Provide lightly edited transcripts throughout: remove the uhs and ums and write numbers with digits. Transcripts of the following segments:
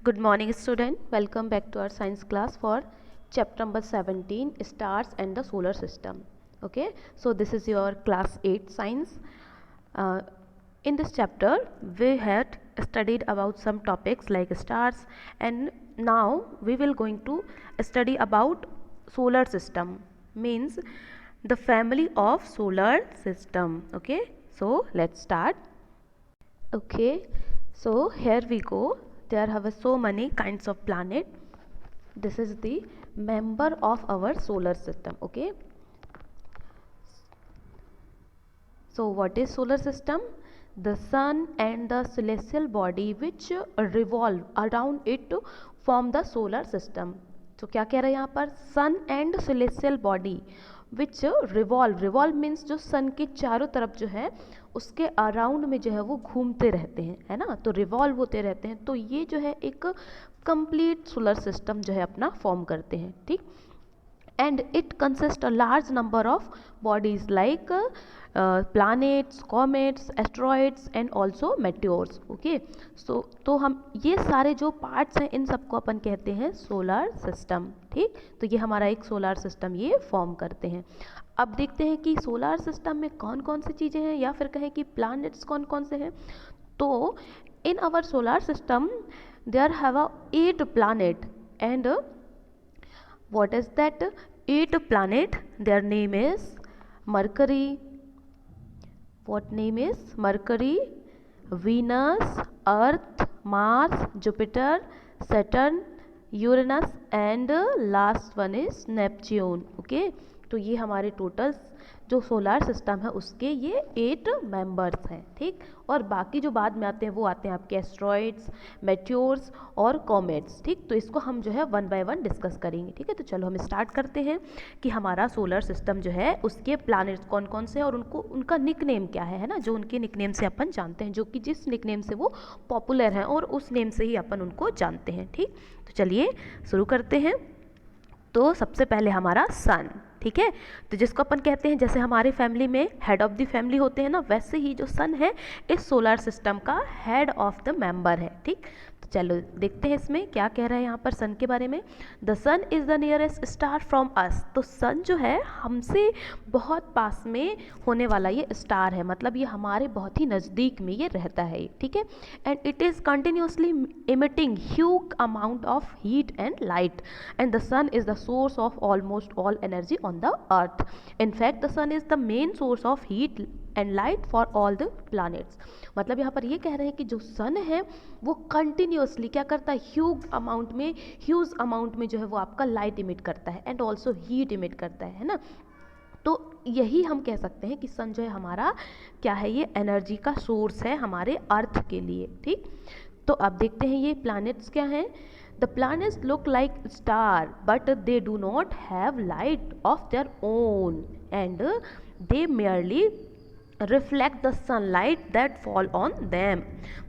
Good morning student, welcome back to our science class for chapter number 17, stars and the solar system. Okay, so this is your class 8 science. In this chapter we had studied about some topics like stars, and now we will going to study about solar system, means the family of solar system. Okay, so let's start. Okay, so here we go. There have so many kinds of planet. This is the member of our solar system. Okay, so what is solar system? The sun and the celestial body which revolve around it to form the solar system. तो क्या कह रहे हैं यहाँ पर? Sun and celestial body which revolve means जो sun के चारों तरफ जो है उसके अराउंड में जो है वो घूमते रहते हैं, है ना, तो रिवॉल्व होते रहते हैं। तो ये जो है एक कंप्लीट सोलर सिस्टम जो है अपना फॉर्म करते हैं, ठीक। And it consist a large number of bodies like planets, comets, asteroids and also meteors. Okay, so तो हम ये सारे जो पार्ट्स हैं इन सबको अपन कहते हैं सोलर सिस्टम, ठीक। तो ये हमारा एक सोलर सिस्टम ये फॉर्म करते हैं। अब देखते हैं कि सोलर सिस्टम में कौन कौन सी चीज़ें हैं, या फिर कहें कि प्लैनेट्स कौन कौन से हैं। तो in our solar system there have a 8 planet and what is that 8 planet? Their name is Mercury. What name is? Mercury, Venus, Earth, Mars, Jupiter, Saturn, Uranus and last one is Neptune. Okay, तो ये हमारे total जो solar system है उसके ये 8 members हैं, ठीक। और बाकी जो बाद में आते हैं वो आते हैं आपके एस्ट्रॉइड्स, मेट्योर्स और कॉमेट्स, ठीक। तो इसको हम जो है वन बाय वन डिस्कस करेंगे, ठीक है। तो चलो हम स्टार्ट करते हैं कि हमारा सोलर सिस्टम जो है उसके प्लैनेट्स कौन कौन से हैं और उनको उनका निकनेम क्या है ना, जो उनके निकनेम से अपन जानते हैं, जो कि जिस निकनेम से वो पॉपुलर हैं और उस नेम से ही अपन उनको जानते हैं, ठीक। तो चलिए शुरू करते हैं। तो सबसे पहले हमारा सन, ठीक है। तो जिसको अपन कहते हैं, जैसे हमारे फैमिली में हेड ऑफ द फैमिली होते हैं ना, वैसे ही जो सन है इस सोलर सिस्टम का हेड ऑफ द मेंबर है, ठीक। तो चलो देखते हैं इसमें क्या कह रहा है यहाँ पर सन के बारे में। The sun is the nearest star from us. तो सन जो है हमसे बहुत पास में होने वाला ये स्टार है, मतलब ये हमारे बहुत ही नज़दीक में ये रहता है, ठीक है। And it is continuously emitting huge amount of heat and light, and the sun is the source of almost all energy on the earth. In fact, the sun is the main source of heat and light for all the planets. मतलब यहाँ पर ये कह रहे हैं कि जो सन है वो कंटिन्यूसली क्या करता है, ह्यूज अमाउंट में जो है वो आपका लाइट इमिट करता है एंड ऑल्सो हीट इमिट करता है ना। तो यही हम कह सकते हैं कि सन जो है हमारा क्या है, ये एनर्जी का सोर्स है हमारे अर्थ के लिए, ठीक। तो अब देखते हैं ये प्लैनेट्स क्या हैं। The planets look like star, but they do not have light of their own, and they merely reflect the sunlight that fall on them.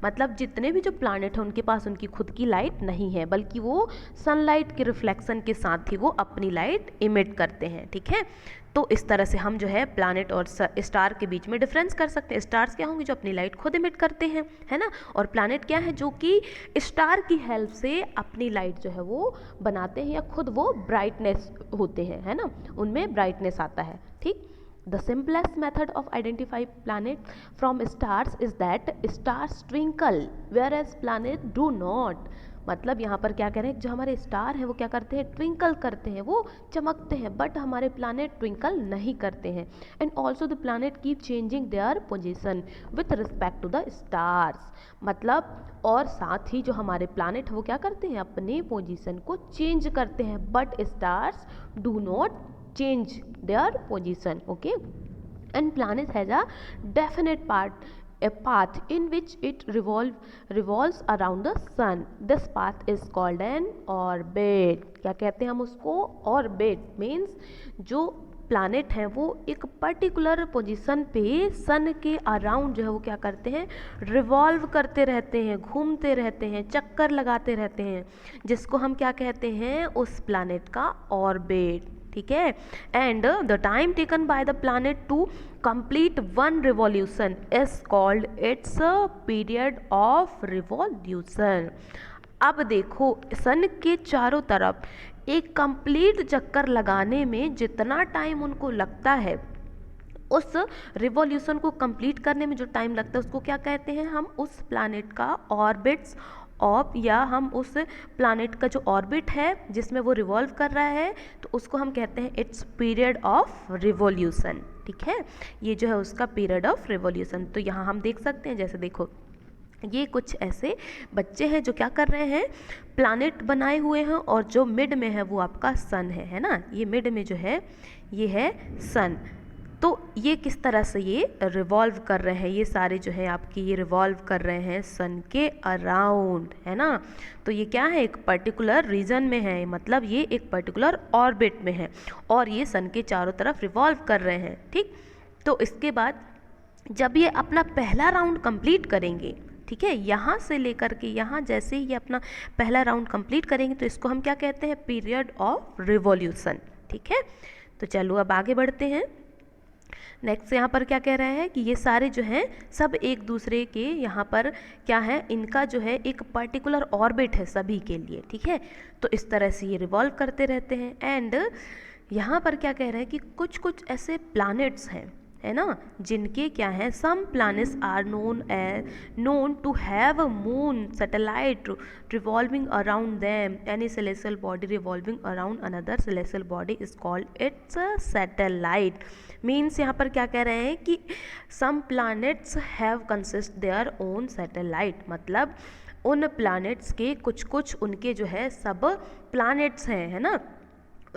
मतलब जितने भी जो प्लानट हैं उनके पास उनकी खुद की लाइट नहीं है, बल्कि वो सनलाइट के रिफ्लेक्शन के साथ ही वो अपनी लाइट इमिट करते हैं, ठीक है। तो इस तरह से हम जो है प्लैनेट और स्टार के बीच में डिफरेंस कर सकते हैं। स्टार्स क्या होंगे, जो अपनी लाइट खुद इमिट करते हैं, है ना, और प्लैनेट क्या है, जो कि स्टार की हेल्प से अपनी लाइट जो है वो बनाते हैं या खुद वो ब्राइटनेस होते हैं, है ना, उनमें ब्राइटनेस आता है, ठीक। The simplest method of identify planet from stars is that stars twinkle whereas planet do not. मतलब यहाँ पर क्या कह रहे हैं, जो हमारे स्टार हैं वो क्या करते हैं, ट्विंकल करते हैं, वो चमकते हैं, बट हमारे प्लानट ट्विंकल नहीं करते हैं। And also the planet keep changing their position with respect to the stars. मतलब और साथ ही जो हमारे प्लानट है वो क्या करते हैं, अपने पोजीशन को चेंज करते हैं, but stars do not change their position. Okay, and planet has a definite path in which it revolves around the sun. This path is called an orbit. क्या कहते हैं हम उसको, orbit means जो planet हैं वो एक पर्टिकुलर पोजीशन पे सन के अराउंड जो है वो क्या करते हैं, रिवॉल्व करते रहते हैं, घूमते रहते हैं, चक्कर लगाते रहते हैं, जिसको हम क्या कहते हैं, उस प्लानट का ऑर्बिट, ठीक है। And the time taken by the planet to complete one revolution is called its period of revolution. अब देखो सन के चारों तरफ एक कंप्लीट चक्कर लगाने में जितना टाइम उनको लगता है, उस रिवॉल्यूशन को कंप्लीट करने में जो टाइम लगता है उसको क्या कहते हैं हम, उस प्लैनेट का ऑर्बिट्स ऑफ, या हम उस प्लैनेट का जो ऑर्बिट है जिसमें वो रिवॉल्व कर रहा है तो उसको हम कहते हैं इट्स पीरियड ऑफ रिवॉल्यूशन। ठीक है, ये जो है उसका पीरियड ऑफ रिवॉल्यूशन। तो यहाँ हम देख सकते हैं, जैसे देखो ये कुछ ऐसे बच्चे हैं जो क्या कर रहे हैं, प्लैनेट बनाए हुए हैं, और जो मिड में है वो आपका सन है ना, ये मिड में जो है ये है सन। तो ये किस तरह से ये रिवॉल्व कर रहे हैं, ये सारे जो है आपके ये रिवॉल्व कर रहे हैं सन के अराउंड, है ना। तो ये क्या है, एक पर्टिकुलर रीजन में है, मतलब ये एक पर्टिकुलर ऑर्बिट में है और ये सन के चारों तरफ रिवॉल्व कर रहे हैं। ठीक, तो इसके बाद जब ये अपना पहला राउंड कंप्लीट करेंगे, ठीक है, यहाँ से लेकर के यहाँ जैसे ही ये अपना पहला राउंड कंप्लीट करेंगे तो इसको हम क्या कहते हैं, पीरियड ऑफ रिवॉल्यूशन। ठीक है, तो चलो अब आगे बढ़ते हैं। नेक्स्ट यहाँ पर क्या कह रहा है कि ये सारे जो हैं सब एक दूसरे के यहाँ पर क्या है, इनका जो है एक पर्टिकुलर ऑर्बिट है सभी के लिए। ठीक है, तो इस तरह से ये रिवॉल्व करते रहते हैं। एंड यहाँ पर क्या कह रहे हैं कि कुछ कुछ ऐसे प्लैनेट्स हैं, है ना, जिनके क्या है, some planets are known to have a moon satellite revolving around them, any celestial body revolving around another celestial body is called its satellite. Means यहाँ पर क्या कह रहे हैं कि some planets have consist their own satellite, मतलब उन planets के कुछ कुछ उनके जो है सब प्लैनेट्स हैं, है ना।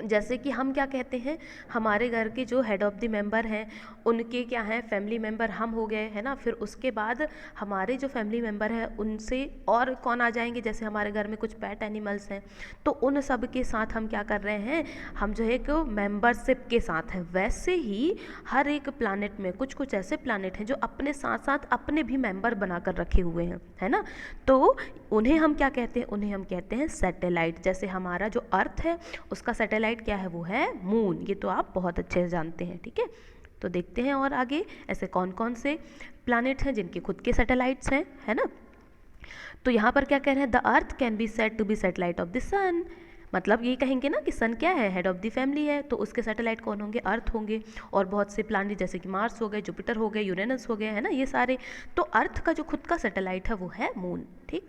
जैसे कि हम क्या कहते हैं, हमारे घर के जो हेड ऑफ़ द मेंबर हैं उनके क्या हैं, फैमिली मेंबर हम हो गए, है ना। फिर उसके बाद हमारे जो फैमिली मेंबर हैं उनसे और कौन आ जाएंगे, जैसे हमारे घर में कुछ पेट एनिमल्स हैं तो उन सब के साथ हम क्या कर रहे हैं, हम जो है एक मेंबरशिप के साथ हैं। वैसे ही हर एक प्लानट में कुछ कुछ ऐसे प्लानट हैं जो अपने साथ साथ अपने भी मेंबर बना कर रखे हुए हैं, है ना। तो उन्हें हम क्या कहते हैं, उन्हें हम कहते हैं सैटेलाइट। जैसे हमारा जो अर्थ है उसका सैटेलाइट क्या है, वो है मून। ये तो आप बहुत अच्छे से जानते हैं। ठीक है, तो देखते हैं और आगे ऐसे कौन कौन से प्लैनेट हैं जिनके खुद के सैटेलाइट्स हैं, है ना। तो यहाँ पर क्या कह रहे हैं, the earth can be said to be satellite of the sun, मतलब ये कहेंगे ना कि सन क्या है, हेड ऑफ द फैमिली है, तो उसके सैटेलाइट कौन होंगे, अर्थ होंगे। और बहुत से प्लैनेट जैसे कि मार्स हो गए, जुपिटर हो गए, यूरेनस हो गए, है ना, ये सारे। तो अर्थ का जो खुद का सैटेलाइट है वो है मून। ठीक,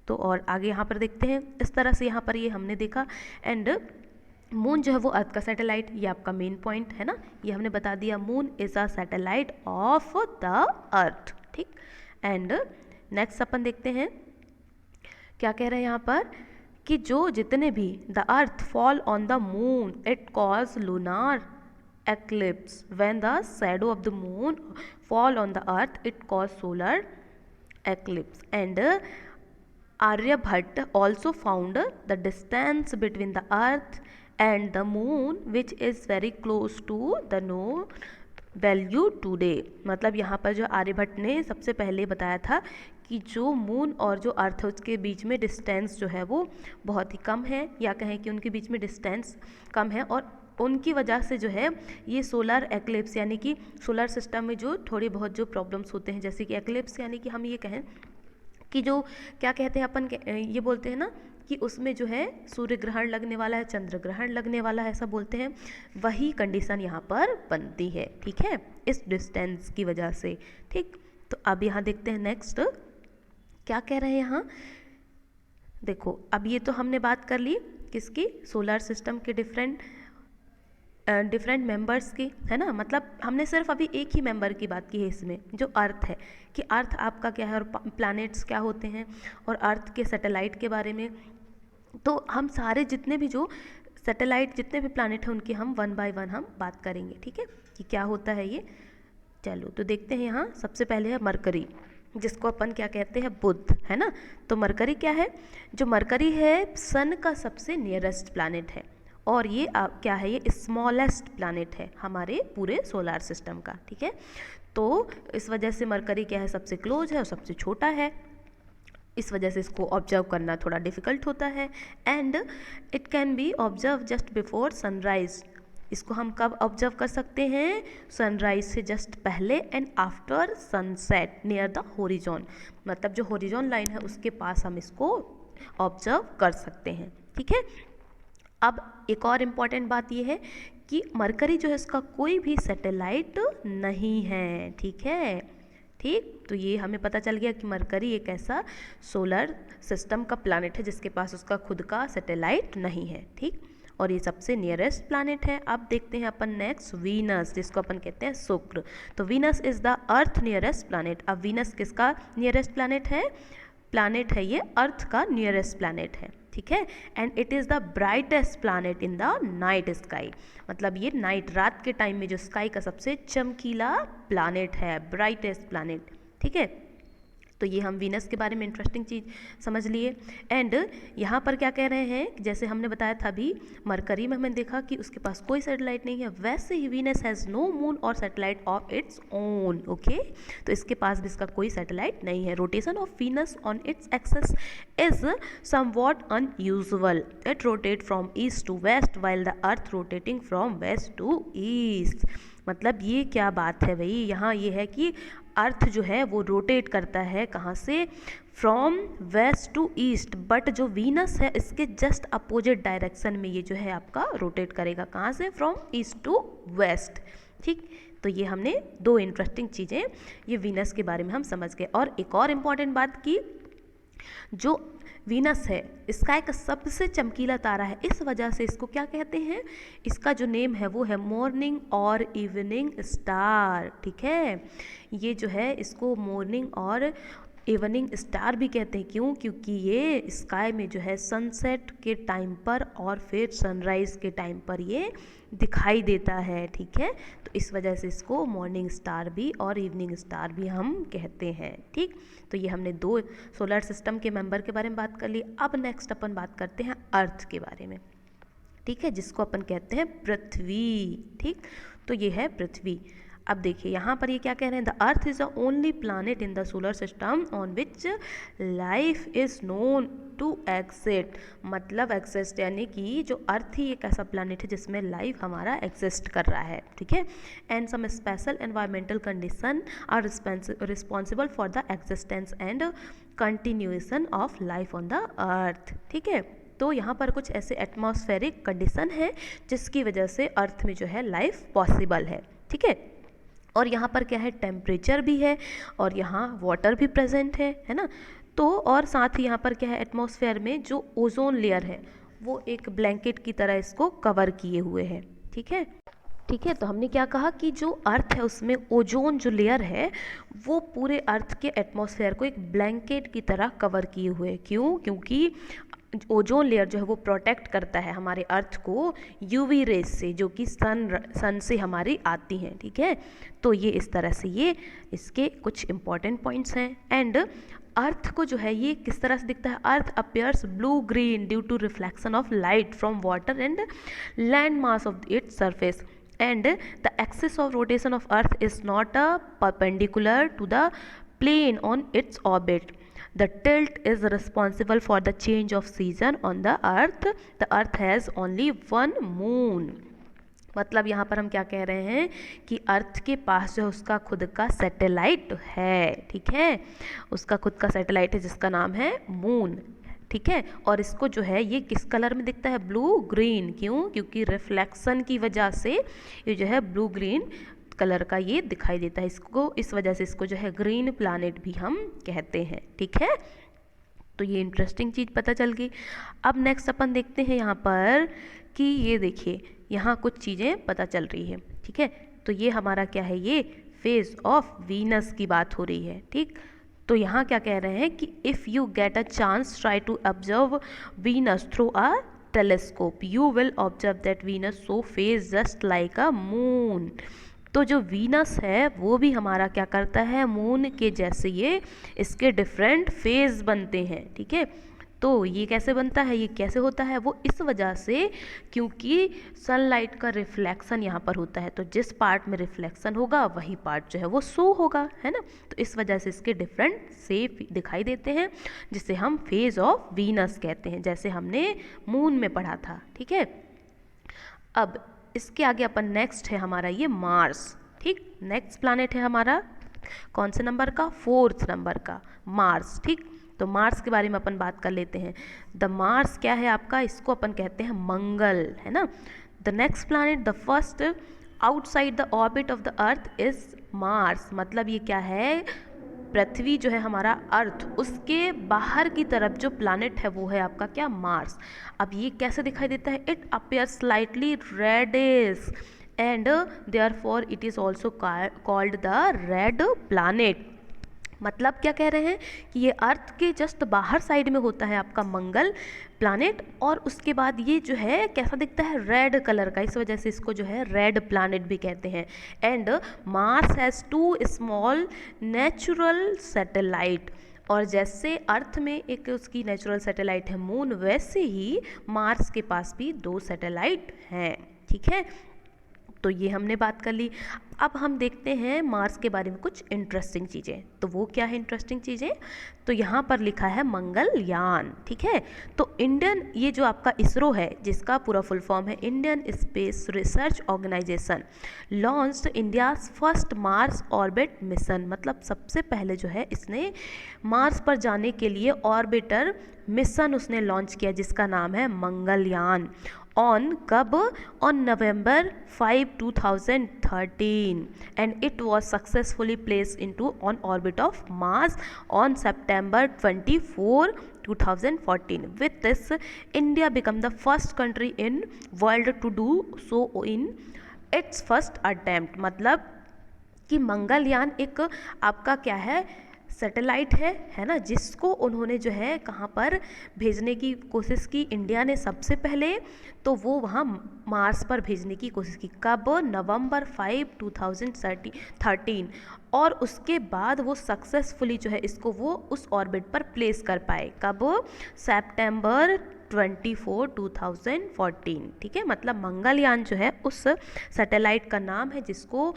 तो और आगे यहाँ पर देखते हैं, इस तरह से यहाँ पर ये हमने देखा। एंड मून जो है वो अर्थ का सैटेलाइट, ये आपका मेन पॉइंट है ना, ये हमने बता दिया, moon is a satellite of the earth. ठीक, एंड नेक्स्ट अपन देखते हैं क्या कह रहे हैं यहाँ पर कि जो जितने भी the earth fall on the moon it cause lunar eclipse, when the shadow of the moon fall on the earth it cause solar eclipse. And Aryabhatta also found the distance between the earth and the moon which is very close to the known value today. मतलब यहाँ पर जो आर्यभट्ट ने सबसे पहले बताया था कि जो मून और जो अर्थ है उसके बीच में डिस्टेंस जो है वो बहुत ही कम है, या कहें कि उनके बीच में डिस्टेंस कम है, और उनकी वजह से जो है ये सोलर एक्लिप्स यानी कि सोलर सिस्टम में जो थोड़ी बहुत जो प्रॉब्लम्स होते हैं, जैसे कि एक्लिप्स यानी कि हम ये कहें कि जो क्या कहते हैं अपन ये बोलते हैं ना कि उसमें जो है सूर्य ग्रहण लगने वाला है, चंद्र ग्रहण लगने वाला है, ऐसा बोलते हैं, वही कंडीशन यहाँ पर बनती है। ठीक है, इस डिस्टेंस की वजह से। ठीक, तो अब यहाँ देखते हैं नेक्स्ट क्या कह रहे हैं यहाँ। देखो अब ये तो हमने बात कर ली किसकी, सोलर सिस्टम के डिफरेंट मेंबर्स की, है ना। मतलब हमने सिर्फ अभी एक ही मेंबर की बात की है इसमें, जो अर्थ है, कि अर्थ आपका क्या है और प्लैनेट्स क्या होते हैं और अर्थ के सैटेलाइट के बारे में। तो हम सारे जितने भी जो सैटेलाइट जितने भी प्लैनेट हैं उनकी हम वन बाय वन हम बात करेंगे। ठीक है, कि क्या होता है ये। चलो तो देखते हैं यहाँ सबसे पहले है मरकरी, जिसको अपन क्या कहते हैं, बुध, है ना। तो मरकरी क्या है, जो मरकरी है सन का सबसे नियरेस्ट प्लैनेट है, और ये क्या है, ये स्मॉलेस्ट प्लैनेट है हमारे पूरे सोलर सिस्टम का। ठीक है, तो इस वजह से मरकरी क्या है, सबसे क्लोज है और सबसे छोटा है, इस वजह से इसको ऑब्जर्व करना थोड़ा डिफ़िकल्ट होता है। And it can be observe just before sunrise, इसको हम कब ऑब्जर्व कर सकते हैं, सनराइज से जस्ट पहले, and after sunset near the horizon, मतलब जो होरिजॉन लाइन है उसके पास हम इसको ऑब्जर्व कर सकते हैं। ठीक है, अब एक और इम्पॉर्टेंट बात ये है कि मरकरी जो है इसका कोई भी सैटेलाइट नहीं है। ठीक है, ठीक, तो ये हमें पता चल गया कि मरकरी एक ऐसा सोलर सिस्टम का प्लैनेट है जिसके पास उसका खुद का सैटेलाइट नहीं है। ठीक, और ये सबसे नियरेस्ट प्लैनेट है। अब देखते हैं अपन नेक्स्ट वीनस, जिसको अपन कहते हैं शुक्र। तो Venus is the earth nearest planet. अब वीनस किसका नियरेस्ट प्लैनेट है? ये अर्थ का नियरेस्ट प्लैनेट है। ठीक है, and it is the brightest planet in the night sky. मतलब ये नाइट, रात के टाइम में जो स्काई का सबसे चमकीला प्लैनेट है, ब्राइटेस्ट प्लैनेट। ठीक है, तो ये हम वीनस के बारे में इंटरेस्टिंग चीज़ समझ लिए। एंड यहाँ पर क्या कह रहे हैं, जैसे हमने बताया था अभी मरकरी में हमने देखा कि उसके पास कोई सैटेलाइट नहीं है, वैसे ही Venus has no moon or satellite of its own. Okay, तो इसके पास भी इसका कोई सैटेलाइट नहीं है। Rotation of Venus on its axis is somewhat unusual. It rotate from east to west while the earth rotating from west to east. मतलब ये क्या बात है भाई, यहाँ ये है कि अर्थ जो है वो रोटेट करता है कहाँ से? From west to east, but जो वीनस है इसके जस्ट अपोजिट डायरेक्शन में ये जो है आपका रोटेट करेगा। कहाँ से? From east to west. ठीक, तो ये हमने दो इंटरेस्टिंग चीज़ें ये वीनस के बारे में हम समझ गए। और एक और इम्पॉर्टेंट बात की, जो वीनस है स्काई का सबसे चमकीला तारा है, इस वजह से इसको क्या कहते हैं? इसका जो नेम है वो है मॉर्निंग और इवनिंग स्टार। ठीक है, ये जो है इसको मॉर्निंग और इवनिंग स्टार भी कहते हैं। क्यों? क्योंकि ये स्काई में जो है सनसेट के टाइम पर और फिर सनराइज़ के टाइम पर ये दिखाई देता है। ठीक है, तो इस वजह से इसको मॉर्निंग स्टार भी और इवनिंग स्टार भी हम कहते हैं। ठीक, तो ये हमने दो सोलर सिस्टम के मेंबर के बारे में बात कर ली। अब नेक्स्ट अपन बात करते हैं अर्थ के बारे में। ठीक है, जिसको अपन कहते हैं पृथ्वी। ठीक, तो ये है पृथ्वी। अब देखिए यहाँ पर ये क्या कह रहे हैं, the earth is the only planet in the solar system on which life is known to exist. मतलब एग्जिस्ट यानी कि जो अर्थ ही एक ऐसा प्लानट है जिसमें लाइफ हमारा एग्जिस्ट कर रहा है। ठीक है, and some special environmental condition are responsible for the existence and continuation of life on the earth. ठीक है, तो यहाँ पर कुछ ऐसे एटमॉस्फेरिक कंडीशन है जिसकी वजह से अर्थ में जो है लाइफ पॉसिबल है। ठीक है, और यहाँ पर क्या है, टेम्परेचर भी है और यहाँ वाटर भी प्रेजेंट है ना। तो और साथ ही यहाँ पर क्या है, एटमॉस्फेयर में जो ओजोन लेयर है वो एक ब्लैंकेट की तरह इसको कवर किए हुए है। ठीक है, ठीक है, तो हमने क्या कहा कि जो अर्थ है उसमें ओजोन जो लेयर है वो पूरे अर्थ के एटमॉस्फेयर को एक ब्लैंकेट की तरह कवर किए हुए है। क्यों? क्योंकि ओजोन लेयर जो है वो प्रोटेक्ट करता है हमारे अर्थ को यूवी रेज से, जो कि सन से हमारी आती हैं। ठीक है, तो ये इस तरह से ये इसके कुछ इंपॉर्टेंट पॉइंट्स हैं। एंड अर्थ को जो है ये किस तरह से दिखता है, earth appears blue green due to reflection of light from water and land mass of its surface, and the axis of rotation of earth is not perpendicular to the plane on its orbit. The tilt is responsible for the change of season on the earth. The earth has only one moon. मतलब यहाँ पर हम क्या कह रहे हैं कि अर्थ के पास जो है उसका खुद का सैटेलाइट है। ठीक है, उसका खुद का सैटेलाइट है जिसका नाम है मून। ठीक है, और इसको जो है ये किस कलर में दिखता है, ब्लू ग्रीन। क्यों? क्योंकि रिफ्लेक्शन की वजह से ये जो है ब्लू ग्रीन कलर का ये दिखाई देता है इसको, इस वजह से इसको जो है ग्रीन प्लैनेट भी हम कहते हैं। ठीक है, तो ये इंटरेस्टिंग चीज़ पता चल गई। अब नेक्स्ट अपन देखते हैं यहाँ पर कि ये देखिए यहाँ कुछ चीज़ें पता चल रही है। ठीक है, तो ये हमारा क्या है, ये फेज ऑफ वीनस की बात हो रही है। ठीक, तो यहाँ क्या कह रहे हैं कि if you get a chance try to observe Venus through a telescope you will observe that Venus shows phase just like a moon. तो जो वीनस है वो भी हमारा क्या करता है, मून के जैसे ये इसके डिफरेंट फेज बनते हैं। ठीक है, तो ये कैसे बनता है, ये कैसे होता है, वो इस वजह से क्योंकि सनलाइट का रिफ्लेक्शन यहाँ पर होता है, तो जिस पार्ट में रिफ्लेक्शन होगा वही पार्ट जो है वो शो होगा, है ना। तो इस वजह से इसके डिफरेंट शेप दिखाई देते हैं जिसे हम फेज ऑफ वीनस कहते हैं, जैसे हमने मून में पढ़ा था। ठीक है, अब इसके आगे अपन नेक्स्ट है हमारा ये मार्स। ठीक, नेक्स्ट प्लैनेट है हमारा कौन से नंबर का, 4th नंबर का मार्स। ठीक, तो मार्स के बारे में अपन बात कर लेते हैं। द मार्स क्या है आपका, इसको अपन कहते हैं मंगल, है ना। The next planet, the first outside the orbit of the earth is Mars, मतलब ये क्या है, पृथ्वी जो है हमारा अर्थ, उसके बाहर की तरफ जो प्लैनेट है वो है आपका क्या, मार्स। अब ये कैसे दिखाई देता है, it appear slightly reddish and therefore it is also called the red planet. मतलब क्या कह रहे हैं कि ये अर्थ के जस्ट बाहर साइड में होता है आपका मंगल प्लैनेट, और उसके बाद ये जो है कैसा दिखता है, रेड कलर का, इस वजह से इसको जो है रेड प्लैनेट भी कहते हैं। And Mars has 2 small natural satellite, और जैसे अर्थ में एक उसकी नेचुरल सैटेलाइट है मून, वैसे ही मार्स के पास भी 2 सैटेलाइट हैं, ठीक है। तो ये हमने बात कर ली। अब हम देखते हैं मार्स के बारे में कुछ इंटरेस्टिंग चीज़ें। तो वो क्या है इंटरेस्टिंग चीज़ें, तो यहाँ पर लिखा है मंगलयान, ठीक है। तो इंडियन, ये जो आपका इसरो है जिसका पूरा फुल फॉर्म है Indian space research organisation, launched India's first Mars orbit mission, मतलब सबसे पहले जो है इसने मार्स पर जाने के लिए ऑर्बिटर मिशन उसने लॉन्च किया जिसका नाम है मंगलयान। ऑन कब, on November 5, 2013, and it was successfully placed into on orbit of Mars on September 24, 2014. With this, India became the first country in world to do so in its first attempt. मतलब कि मंगलयान एक आपका क्या है, satellite है ना, जिसको उन्होंने जो है कहाँ पर भेजने की कोशिश की, इंडिया ने सबसे पहले, तो वो वहाँ मार्स पर भेजने की कोशिश की। कब, नवंबर 5, 2013, और उसके बाद वो सक्सेसफुली जो है इसको वो उस ऑर्बिट पर प्लेस कर पाए। कब, सितंबर 24, 2014, ठीक है। मतलब मंगलयान जो है उस सैटेलाइट का नाम है जिसको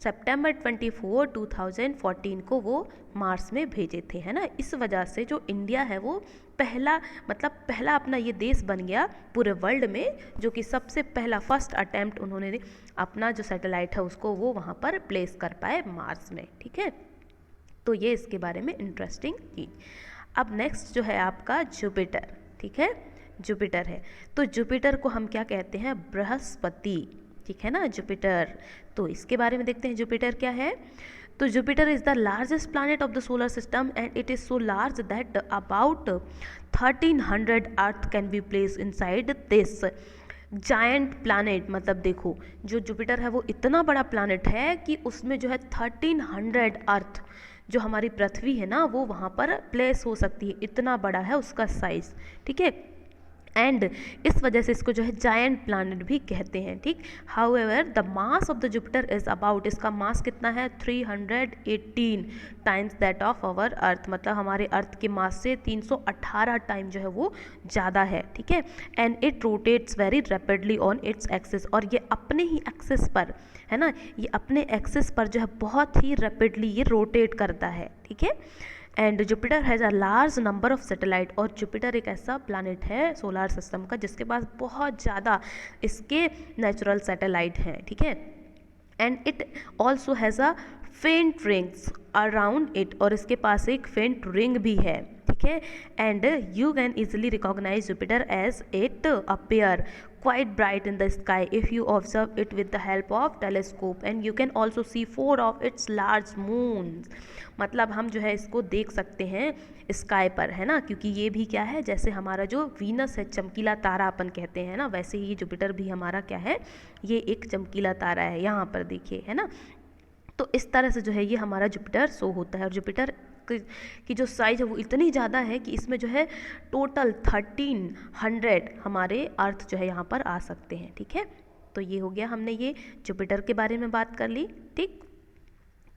सितंबर 24, 2014 को वो मार्स में भेजे थे, है ना। इस वजह से जो इंडिया है वो पहला, मतलब पहला अपना ये देश बन गया पूरे वर्ल्ड में जो कि सबसे पहला फर्स्ट अटेम्प्ट उन्होंने अपना जो सैटेलाइट है उसको वो वहाँ पर प्लेस कर पाए मार्स में, ठीक है। तो ये इसके बारे में इंटरेस्टिंग थी। अब नेक्स्ट जो है आपका जुपिटर, ठीक है, जुपिटर है। तो जुपिटर को हम क्या कहते हैं, बृहस्पति, ठीक है ना, जुपिटर। तो इसके बारे में देखते हैं जुपिटर क्या है। तो Jupiter is the largest planet of the solar system and it is so large that about 1300 earth can B place inside this giant planet. मतलब देखो जो जुपिटर है वो इतना बड़ा प्लैनेट है कि उसमें जो है 1300 अर्थ, जो हमारी पृथ्वी है ना, वो वहाँ पर प्लेस हो सकती है, इतना बड़ा है उसका साइज़, ठीक है। एंड इस वजह से इसको जो है जायंट प्लैनेट भी कहते हैं, ठीक। However the mass of the Jupiter is about, इसका मास कितना है, 318 times that of our earth, मतलब हमारे अर्थ के मास से 318 टाइम जो है वो ज़्यादा है, ठीक है। And it rotates very rapidly on its axis, और ये अपने ही एक्सिस पर, है ना, ये अपने एक्सिस पर जो है बहुत ही रैपिडली ये रोटेट करता है, ठीक है। And Jupiter has a large number of satellite, और जुपिटर एक ऐसा प्लैनेट है सोलर सिस्टम का जिसके पास बहुत ज़्यादा इसके नेचुरल सैटेलाइट हैं, ठीक है। And it also has a फेंट रिंग्स अराउंड इट, और इसके पास एक फेंट रिंग भी है, ठीक है। And you can easily recognise Jupiter as it appear quite bright in the sky if you observe it with the help of telescope, and you can also see 4 of its large moons। मतलब हम जो है इसको देख सकते हैं sky पर, है ना, क्योंकि ये भी क्या है, जैसे हमारा जो वीनस है चमकीला तारा अपन कहते हैं ना, वैसे ही जुपिटर भी हमारा क्या है, ये एक चमकीला तारा है, यहाँ पर देखिए, है ना। तो इस तरह से जो है ये हमारा जुपिटर शो होता है, और जुपिटर की जो साइज है वो इतनी ज़्यादा है कि इसमें जो है टोटल 1300 हमारे अर्थ जो है यहाँ पर आ सकते हैं, ठीक है। तो ये हो गया, हमने ये जुपिटर के बारे में बात कर ली, ठीक।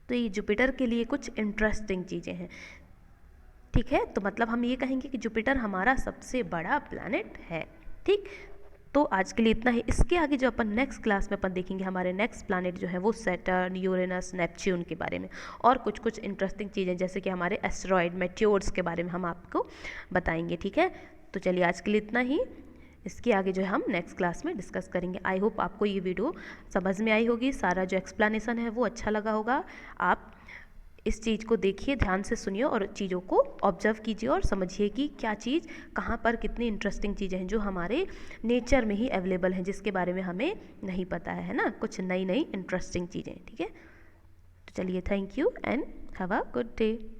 तो ये जुपिटर के लिए कुछ इंटरेस्टिंग चीज़ें हैं, ठीक है। तो मतलब हम ये कहेंगे कि जुपिटर हमारा सबसे बड़ा प्लैनेट है, ठीक। तो आज के लिए इतना ही। इसके आगे जो अपन नेक्स्ट क्लास में अपन देखेंगे हमारे नेक्स्ट प्लैनेट जो है वो सैटर्न, यूरेनस, नेपच्यून के बारे में, और कुछ कुछ इंटरेस्टिंग चीज़ें जैसे कि हमारे एस्टेरॉयड, मेट्योर्स के बारे में हम आपको बताएंगे, ठीक है। तो चलिए आज के लिए इतना ही, इसके आगे जो है हम नेक्स्ट क्लास में डिस्कस करेंगे। आई होप आपको ये वीडियो समझ में आई होगी, सारा जो एक्सप्लेनेशन है वो अच्छा लगा होगा। आप इस चीज़ को देखिए, ध्यान से सुनिए और चीज़ों को ऑब्जर्व कीजिए और समझिए कि क्या चीज़ कहाँ पर कितनी इंटरेस्टिंग चीज़ें हैं जो हमारे नेचर में ही अवेलेबल हैं, जिसके बारे में हमें नहीं पता है ना, कुछ नई नई इंटरेस्टिंग चीज़ें। ठीक है, तो चलिए, thank you and have a good day.